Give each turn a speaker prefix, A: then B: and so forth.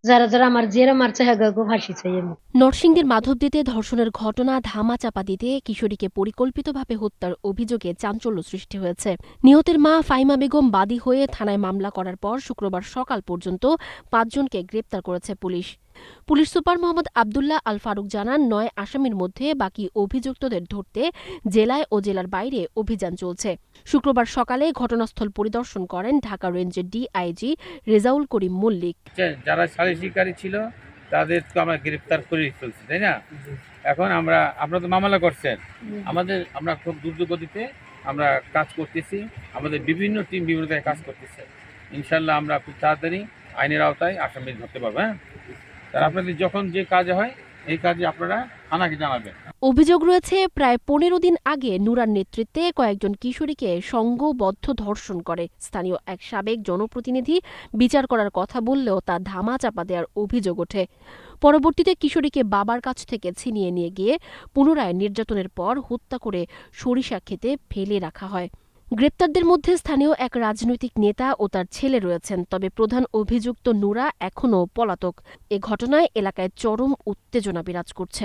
A: যারা যারা আমার জেরা মারছে হ্যাঁ ফাঁসি চাই আমি।
B: নরসিংদীর মাধবদীতে ধর্ষণের ঘটনা ধামাচাপা দিতে কিশোরীকে পরিকল্পিতভাবে হত্যার অভিযোগে চাঞ্চল্য সৃষ্টি হয়েছে। নিহতের মা ফাহিমা বেগম বাদী হয়ে থানায় মামলা করার পর শুক্রবার সকাল পর্যন্ত ৫ জনকে গ্রেপ্তার করেছে police. Police super Mohammad Abdullah Al Faruk জানান, ৯ আসামির মধ্যে বাকি অভিযুক্তদের ধরতে জেলায় ও জেলার বাইরে অভিযান চলছে। শুক্রবার সকালে ঘটনাস্থল পরিদর্শন করেন ঢাকা রেঞ্জের ডিআইজি রেজাউল করিম মল্লিক।
C: যারা সালিসিকারী ছিল তাদের তো আমরা গ্রেপ্তার করে ফেলছি, তাই না? এখন আপনারা তো মামলা করছেন, আমরা খুব দ্রুত গতিতে আমরা কাজ করতেছি। আমাদের বিভিন্ন টিম বিভিন্ন জায়গায় কাজ করতেছে। ইনশাল্লাহ আমরা খুব তাড়াতাড়ি আইনের আওতায় আসামি ধরতে পারবো। হ্যাঁ, তার আপনাদের যখন যে কাজ হয় এই কাজে আপনারা থানাকে জানাবেন।
B: অভিযোগ রয়েছে, প্রায় ১৫ দিন আগে নুরার নেতৃত্বে কয়েকজন কিশোরীকে সংঘবদ্ধ ধর্ষণ করে। স্থানীয় এক সাবেক জনপ্রতিনিধি বিচার করার কথা বললেও তা ধামাচাপা দেওয়ার অভিযোগ ওঠে। পরবর্তীতে কিশোরীকে বাবার কাছ থেকে ছিনিয়ে নিয়ে গিয়ে পুনরায় নির্যাতনের পর হত্যা করে সরিষা ক্ষেতে ফেলে রাখা হয়। গ্রেপ্তারদের মধ্যে স্থানীয় এক রাজনৈতিক নেতা ও তার ছেলে রয়েছেন, তবে প্রধান অভিযুক্ত নুরা এখনও পলাতক। এ ঘটনায় এলাকায় চরম উত্তেজনা বিরাজ করছে।